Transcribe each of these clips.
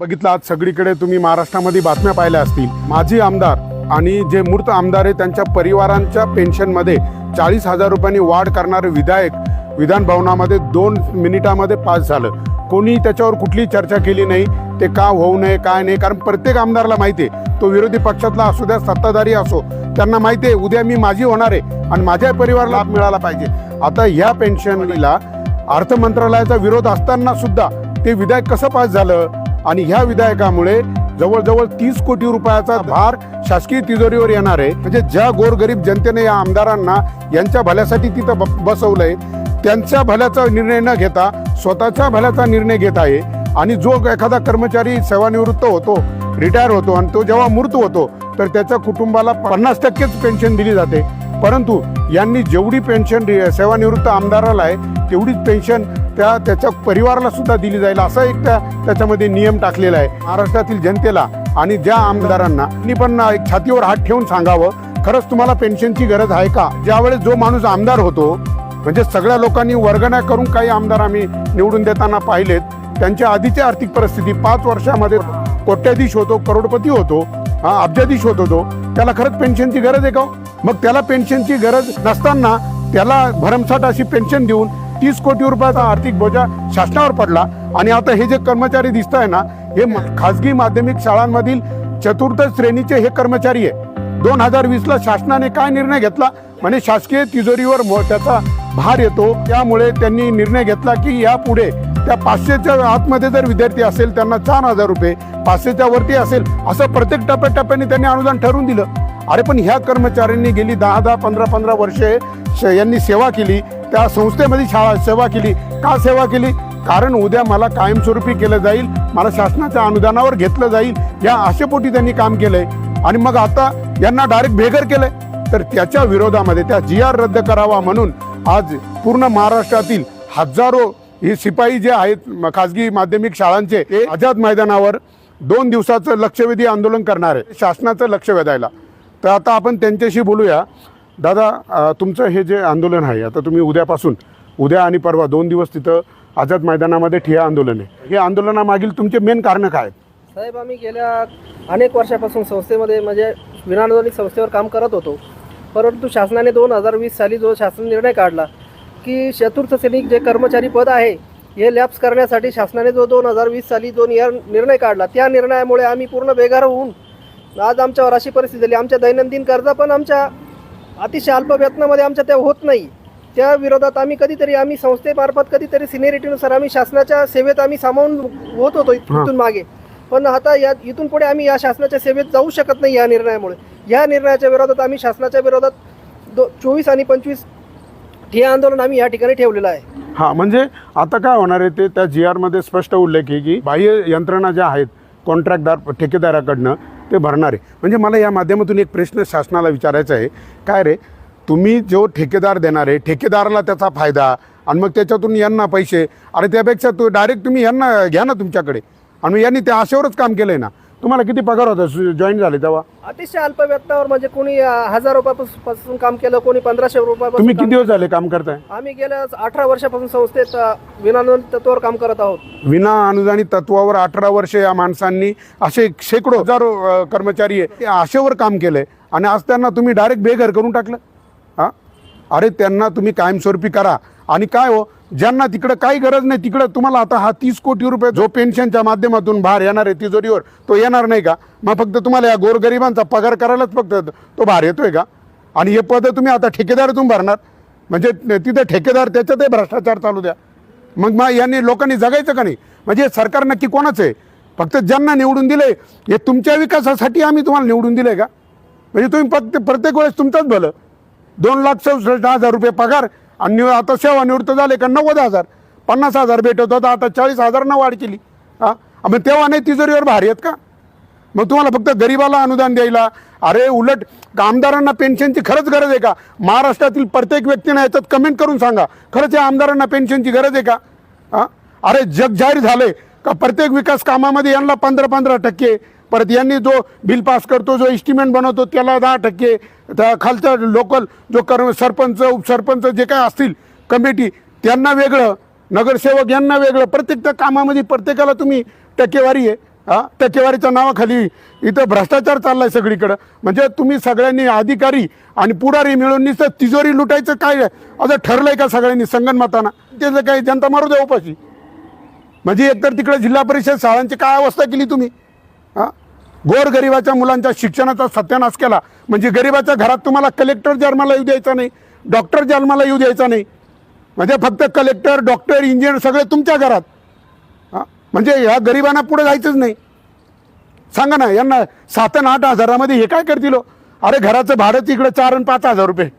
बघितलं आज सगळीकडे तुम्ही महाराष्ट्रामध्ये बातम्या पाहिल्या असतील। माजी आमदार आणि जे मूर्त आमदार आहे त्यांच्या परिवारांच्या पेन्शनमध्ये 40,000 रुपयांनी वाढ करणारे विधायक विधान भवनामध्ये 2 मिनिटांमध्ये पास झालं। कोणी त्याच्यावर कुठली चर्चा केली नाही। ते का होऊ नये काय नाही, कारण प्रत्येक आमदारला माहिती आहे, तो विरोधी पक्षातला असू द्या सत्ताधारी असो, त्यांना माहिती आहे उद्या मी माजी होणार आहे आणि माझ्या परिवाराला लाभ मिळाला पाहिजे। आता ह्या पेन्शनला अर्थ मंत्रालयाचा विरोध असताना सुद्धा ते विधायक कसं पास झालं आणि ह्या विधायकामुळे जवळजवळ 30 कोटी रुपयाचा भार शासकीय तिजोरीवर येणार आहे। म्हणजे ज्या गोरगरीब जनतेने या आमदारांना यांच्या भल्यासाठी तिथं बसवलंय, त्यांच्या भल्याचा निर्णय न घेता स्वतःच्या भल्याचा निर्णय घेत आहे। आणि जो एखादा कर्मचारी सेवानिवृत्त होतो, रिटायर होतो आणि तो जेव्हा मृत होतो तर त्याच्या कुटुंबाला 50% पेन्शन दिली जाते, परंतु यांनी जेवढी पेन्शन सेवानिवृत्त आमदाराला आहे तेवढीच पेन्शन त्याच्या परिवाराला सुद्धा दिली जाईल असा एक त्याच्यामध्ये नियम टाकलेला आहे। महाराष्ट्रातील जनतेला आणि ज्या आमदारांना पण एक छातीवर हात ठेवून सांगावं, खरंच तुम्हाला पेन्शनची गरज आहे का? ज्यावेळेस जो माणूस आमदार होतो, म्हणजे सगळ्या लोकांनी वर्गण्या करून काही आमदार आम्ही निवडून देताना पाहिलेत, त्यांच्या आधीची आर्थिक परिस्थिती 5 वर्षामध्ये कोट्याधीश होतो, करोडपती होतो, अब्जाधीश होतो, तो त्याला खरंच पेन्शनची गरज आहे का? मग त्याला पेन्शनची गरज नसताना त्याला भरमसाठ अशी पेन्शन देऊन 30 कोटी रुपयाचा आर्थिक बोजा शासनावर पडला। आणि आता हे जे कर्मचारी दिसत आहे ना, हे खाजगी माध्यमिक शाळांमधील 4थी श्रेणीचे हे कर्मचारी आहे। 2020ला शासनाने काय निर्णय घेतला, म्हणजे शासकीय तिजोरीवर त्याचा भार येतो, त्यामुळे त्यांनी निर्णय घेतला की यापुढे त्या 500च्या आतमध्ये जर विद्यार्थी असेल त्यांना 4,000 रुपये, 500च्या वरती असेल असं प्रत्येक टप्प्याटप्प्याने त्यांनी अनुदान ठरवून दिलं। अरे पण ह्या कर्मचाऱ्यांनी गेली 10-10, 15-15 वर्षे यांनी सेवा केली, त्या संस्थेमध्ये सेवा केली। का सेवा केली? कारण उद्या मला कायमस्वरूपी केलं जाईल, मला शासनाच्या अनुदानावर घेतलं जाईल, या आशेपोटी त्यांनी काम केलंय। आणि मग आता यांना डायरेक्ट बेघर केलंय, तर त्याच्या विरोधामध्ये त्या GR रद्द करावा म्हणून आज पूर्ण महाराष्ट्रातील हजारो हे शिपाई जे आहेत खाजगी माध्यमिक शाळांचे, ते आझाद मैदानावर 2 दिवसाचं लक्षवेधी आंदोलन करणार आहे, शासनाचं लक्ष वेधायला। तर आता आपण त्यांच्याशी बोलूया। दादा, तुमचं हे जे आंदोलन आहे, आता तुम्ही उद्या आणि परवा 2 दिवस तिथं आझाद मैदानामध्ये ठिय्या आंदोलन आहे, हे आंदोलनामागील तुमचे मेन कारण काय आहेत? साहेब, आम्ही गेल्या अनेक वर्षापासून संस्थेमध्ये म्हणजे विनानुदानिक संस्थेवर काम करत होतो, परंतु शासनाने 2020 साली जो शासन निर्णय काढला की चतुर्थ श्रेणी जे कर्मचारी पद आहे हे लॅप्स करण्यासाठी शासनाने जो 2020 साली जो निर्णय काढला, त्या निर्णयामुळे आम्ही पूर्ण बेघर होऊन आज आमच्यावर अशी परिस्थिती झाली। आमच्या दैनंदिन गरजा पण आमच्या अतिशय अल्प वेतनामध्ये आमच्या त्या होत नाही। त्या विरोधात आम्ही संस्थेमार्फत कधीतरी सिनियरिटीनुसार आम्ही शासनाच्या सेवेत आम्ही सामावून होत होतो इथून मागे, पण आता इथून पुढे आम्ही या शासनाच्या सेवेत जाऊ शकत नाही या निर्णयामुळे। या निर्णयाच्या विरोधात आम्ही शासनाच्या विरोधात 24 आणि 25 हे आंदोलन आम्ही या ठिकाणी ठेवलेलं आहे। हां, म्हणजे आता काय होणार आहे ते त्या GR मध्ये स्पष्ट उल्लेख आहे की बाह्य यंत्रणा ज्या आहेत कॉन्ट्रॅक्टदार ठेकेदाराकडनं ते भरणार आहे। म्हणजे मला या माध्यमातून एक प्रश्न शासनाला विचारायचा आहे, काय रे तुम्ही जो ठेकेदार देणार आहे, ठेकेदाराला त्याचा फायदा आणि मग त्याच्यातून यांना पैसे, अरे त्यापेक्षा डायरेक्ट तुम्ही यांना घ्या ना तुमच्याकडे, आणि यांनी त्या आशेवरच काम केलंय ना। तुम्हाला किती पगार होता जॉईन झाले तेव्हा? अतिशय अल्प वेतनावर, म्हणजे कोणी 1000 रुपयापासून काम केलं, कोणी 1500 रुपयापासून। तुम्ही किती दिवस झाले काम करताय? आम्ही गेल्या 18 वर्षापासून संस्थेत विनानुदानित तत्वावर काम करत आहोत। विना अनुदानित तत्वावर 18 वर्ष या माणसांनी असे शेकडो हजारो कर्मचारी आहे ते आशेवर काम केलंय, आणि आज त्यांना तुम्ही डायरेक्ट बेघर करून टाकलं। हां, अरे त्यांना तुम्ही कायमस्वरूपी करा। आणि काय हो, ज्यांना तिकडं काही गरज नाही तिकडं तुम्हाला आता हा 30 कोटी रुपये जो पेन्शनच्या माध्यमातून भार येणार आहे तिजोरीवर, तो येणार नाही का? मग फक्त तुम्हाला या गोरगरिबांचा पगार करायलाच फक्त तो भार येतोय का? आणि हे पद तुम्ही आता ठेकेदारातून भरणार, म्हणजे तिथे ठेकेदार त्याच्यातही भ्रष्टाचार चालू द्या। मग यांनी लोकांनी जगायचं का नाही? म्हणजे सरकार नक्की कोणाचं आहे? फक्त ज्यांना निवडून दिले, हे तुमच्या विकासासाठी आम्ही तुम्हाला निवडून दिले का? म्हणजे तुम्ही फक्त प्रत्येक वेळेस तुमचंच भलं, 2,67,000 रुपये पगार, आणि आता सेवानिवृत्त झाले का 90,000, 50,000 भेटत होता, आता 40,000 वाढ केली। हां, मग तेव्हा नाही तिजोरीवर भारी आहेत का? मग तुम्हाला फक्त गरिबाला अनुदान द्यायला? अरे उलट आमदारांना पेन्शनची खरंच गरज आहे का? महाराष्ट्रातील प्रत्येक व्यक्तीने याच्यात कमेंट करून सांगा, खरंच या आमदारांना पेन्शनची गरज आहे का? हां, अरे जग जाहीर झाले का प्रत्येक विकास कामामध्ये यांना 15% परत यांनी जो बिल पास करतो, जो एस्टिमेट बनवतो त्याला 10%, त्या खालच्या लोकल जो सरपंच उपसरपंच जे काय असतील कमिटी त्यांना वेगळं, नगरसेवक यांना वेगळं, प्रत्येक त्या कामामध्ये प्रत्येकाला तुम्ही टक्केवारी आहे। टक्केवारीच्या नावाखाली इथं भ्रष्टाचार चाललाय सगळीकडं. म्हणजे तुम्ही सगळ्यांनी अधिकारी आणि पुढारी मिळून नुसतं तिजोरी लुटायचं काय असं ठरलंय का सगळ्यांनी संगनमताना? त्याचं काही जनता मारू द्या उपाशी. म्हणजे एकतर तिकडे जिल्हा परिषद शाळांची काय अवस्था केली तुम्ही. गोरगरिबाच्या मुलांच्या शिक्षणाचा सत्यानाश केला. म्हणजे गरिबाच्या घरात तुम्हाला कलेक्टर जन्माला येऊ द्यायचा नाही, डॉक्टर जन्माला येऊ द्यायचा नाही. म्हणजे फक्त कलेक्टर, डॉक्टर, इंजिनियर सगळे तुमच्या घरात. म्हणजे ह्या गरिबांना पुढे जायचंच नाही. सांगा ना, यांना 7 आणि 8 हजारामध्ये हे काय करतील? अरे घराचं भाडंच इकडे 4 आणि 5 हजार रुपये,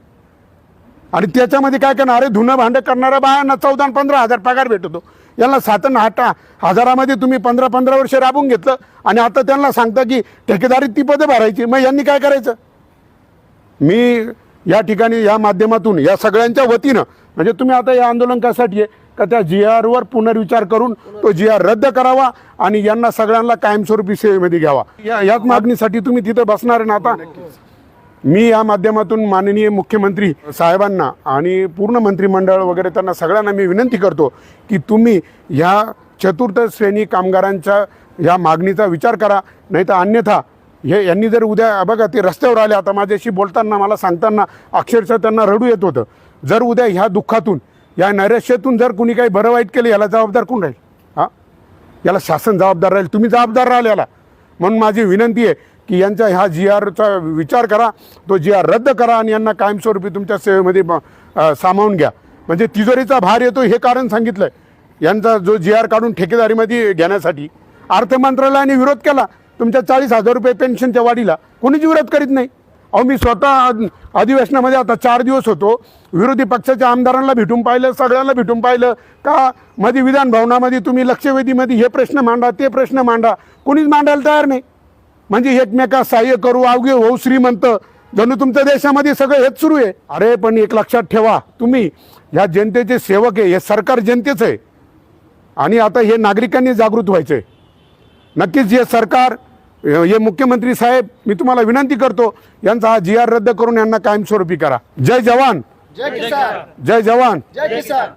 आणि त्याच्यामध्ये काय करणार? अरे धुणं भांडं करणाऱ्या बायांना 14 आणि 15 हजार पगार भेटतो. यांना 7 आणि 8 हजारामध्ये तुम्ही 15 वर्ष राबून घेतलं, आणि आता त्यांना सांगता की ठेकेदारी ती पदं भरायची. मग यांनी काय करायचं? मी या ठिकाणी या माध्यमातून या सगळ्यांच्या वतीनं, म्हणजे तुम्ही आता या आंदोलन कशासाठी आहे का? त्या GR वर पुनर्विचार करून तो GR रद्द करावा आणि यांना सगळ्यांना कायमस्वरूपी सेवेमध्ये घ्यावा. याच मागणीसाठी तुम्ही तिथं बसणार आहे ना. आता मी या माध्यमातून माननीय मुख्यमंत्री साहेबांना आणि पूर्ण मंत्रिमंडळ वगैरे त्यांना सगळ्यांना मी विनंती करतो की तुम्ही ह्या चतुर्थ श्रेणी कामगारांच्या या मागणीचा विचार करा. नाही तर अन्यथा यांनी जर उद्या बघा ते रस्त्यावर आले, आता माझ्याशी बोलताना मला सांगताना अक्षरशः त्यांना रडू येत होतं. जर उद्या ह्या दुःखातून, या नैराश्यातून जर कुणी काही बरं वाईट केलं, याला जबाबदार कोण राहील? याला शासन जबाबदार राहील, तुम्ही जबाबदार राहाल याला. म्हणून माझी विनंती आहे की यांच्या ह्या GRचा विचार करा, तो GR रद्द करा आणि यांना कायमस्वरूपी तुमच्या सेवेमध्ये सामावून घ्या. म्हणजे तिजोरीचा भार येतो हे कारण सांगितलं आहे. यांचा जो GR काढून ठेकेदारीमध्ये घेण्यासाठी अर्थ मंत्रालयाने विरोध केला. तुमच्या 40,000 रुपये पेन्शनच्या वाढीला कोणीच विरोध करीत नाही. मी स्वतः अधिवेशनामध्ये आता 4 दिवस होतो, विरोधी पक्षाच्या आमदारांना भेटून पाहिलं, सगळ्यांना भेटून पाहिलं का मध्ये विधान भवनामध्ये तुम्ही लक्षवेधीमध्ये हे प्रश्न मांडा, ते प्रश्न मांडा, कोणीच मांडायला तयार नाही. म्हणजे एकमेकास सहाय्य करू, अवघे होऊ श्रीमंत, जणू तुमच्या देशामध्ये सगळं हेच सुरू आहे. अरे पण एक लक्षात ठेवा, तुम्ही ह्या जनतेचे सेवक आहे, हे सरकार जनतेचं आहे, आणि आता हे नागरिकांनी जागृत व्हायचं आहे. नक्कीच हे सरकार, हे मुख्यमंत्री साहेब, मी तुम्हाला विनंती करतो यांचा हा GR रद्द करून यांना कायमस्वरूपी करा. जय जवान, जय किसान, जय जवान, जय किसान.